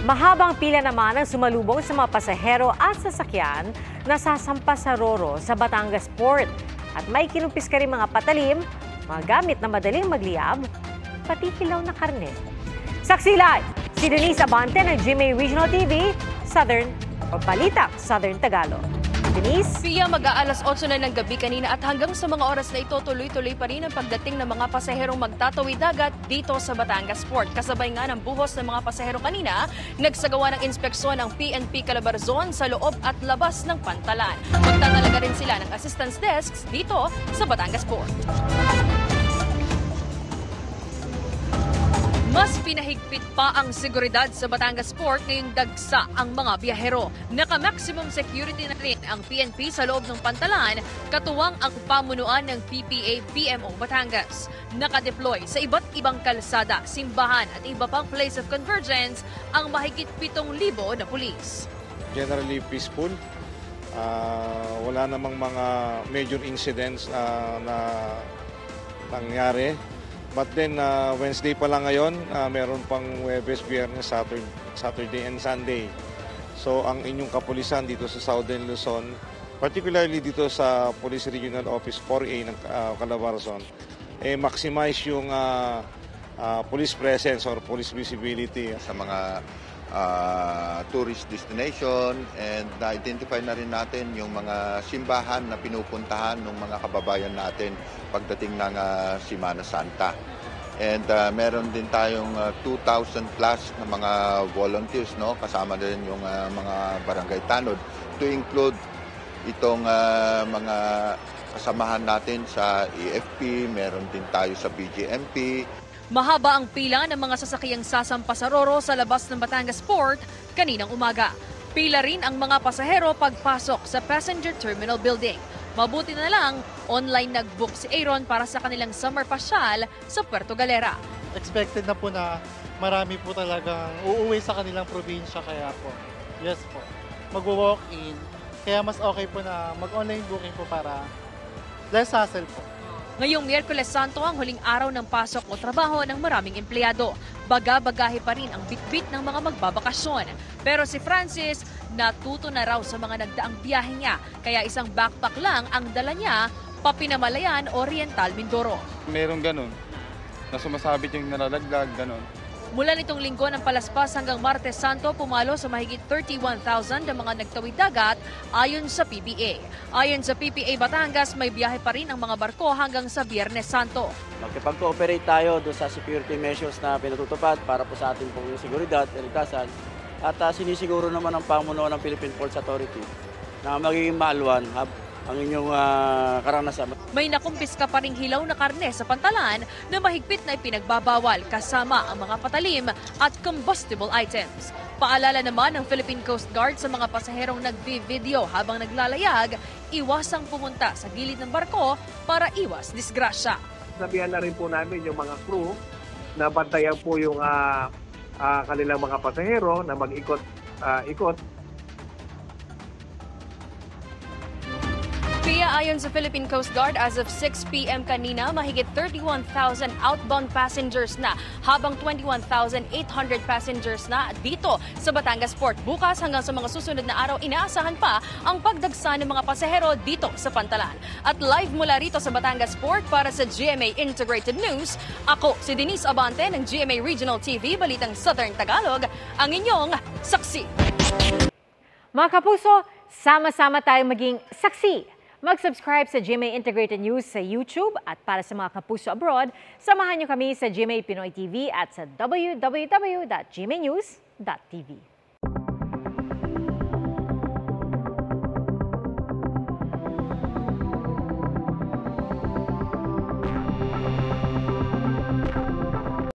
Mahabang pila naman ang sumalubong sa mga pasahero at sasakyan na sasampa sa Roro sa Batangas Port. At may kinumpis ka rin mga patalim, mga gamit na madaling magliyab, pati hilaw na karne. Saksi live, si Denise Abante ng GMA Regional TV, Southern Balitang Southern Tagalog. Denise? Pia, mag-aalas 8 na ng gabi kanina at hanggang sa mga oras na ito, tuloy-tuloy pa rin ang pagdating ng mga pasaherong magtatawid dagat dito sa Batangas Port. Kasabay nga ng buhos ng mga pasahero kanina, nagsagawa ng inspeksyon ng PNP Calabarzon sa loob at labas ng pantalan. Magtatalaga rin sila ng assistance desks dito sa Batangas Port. Mas pinahigpit pa ang seguridad sa Batangas Port ngayong dagsa ang mga biyahero. Naka-maximum security na rin ang PNP sa loob ng pantalan, katuwang ang pamunuan ng PPA-PMO Batangas. Nakadeploy sa iba't ibang kalsada, simbahan at iba pang place of convergence ang mahigit 7,000 na pulis. Generally peaceful. Wala namang mga major incidents na nangyari. But then, Wednesday pa lang ngayon, meron pang Huwebes, Biyernes, Saturday and Sunday. So, ang inyong kapulisan dito sa Southern Luzon, particularly dito sa Police Regional Office 4A ng Calabarzon, maximize yung police presence or police visibility. Sa mga tourist destination, and na-identify na rin natin yung mga simbahan na pinupuntahan ng mga kababayan natin pagdating ng Semana Santa. And meron din tayong 2,000 plus na mga volunteers, no? Kasama din yung mga barangay tanod, to include itong mga kasamahan natin sa EFP, meron din tayo sa BGMP. Mahaba ang pila ng mga sasakyang sasampa sa Roro sa labas ng Batangas Port kaninang umaga. Pila rin ang mga pasahero pagpasok sa Passenger Terminal Building. Mabuti na lang, online nag-book si Aaron para sa kanilang summer pasyal sa Puerto Galera. Expected na po na marami po talagang uuwi sa kanilang probinsya, kaya po, yes po, mag-walk-in. Kaya mas okay po na mag-online booking po para less hassle po. Ngayong Miyerkules Santo ang huling araw ng pasok o trabaho ng maraming empleyado. Baga-bagahe pa rin ang bitbit ng mga magbabakasyon. Pero si Francis, natuto na raw sa mga nagdaang biyahe niya. Kaya isang backpack lang ang dala niya, Papinamalayan, Oriental, Mindoro. Merong ganun, na sumasabit yung nalalaglag, ganun. Mula nitong linggo ng Palaspas hanggang Martes Santo, pumalo sa mahigit 31,000 na mga nagtawid dagat ayon sa PBA. Ayon sa PPA Batangas, may biyahe pa rin ang mga barko hanggang sa Biyernes Santo. Magkipag-cooperate tayo doon sa security measures na pinatutupad para po sa ating pong seguridad, kaligtasan. At sinisiguro naman ang pamunuan ng Philippine Ports Authority na magiging maalwan ang inyong karanasan. May nakumpiska pa ring hilaw na karne sa pantalan na mahigpit na ipinagbabawal kasama ang mga patalim at combustible items. Paalala naman ng Philippine Coast Guard sa mga pasaherong nagvi-video habang naglalayag, iwasang pumunta sa gilid ng barko para iwas disgrasya. Sabihan na rin po namin yung mga crew na bantayan po yung kanilang mga pasahero na mag-ikot. Pia, ayon sa Philippine Coast Guard, as of 6 p.m. kanina, mahigit 31,000 outbound passengers na, habang 21,800 passengers na dito sa Batangas Port. Bukas hanggang sa mga susunod na araw, inaasahan pa ang pagdagsa ng mga pasahero dito sa pantalan. At live mula rito sa Batangas Port para sa GMA Integrated News, ako si Denise Abante ng GMA Regional TV, Balitang Southern Tagalog, ang inyong saksi. Mga kapuso, sama-sama tayong maging saksi. Mag-subscribe sa GMA Integrated News sa YouTube at para sa mga kapuso abroad, samahan niyo kami sa GMA Pinoy TV at sa www.gmanews.tv.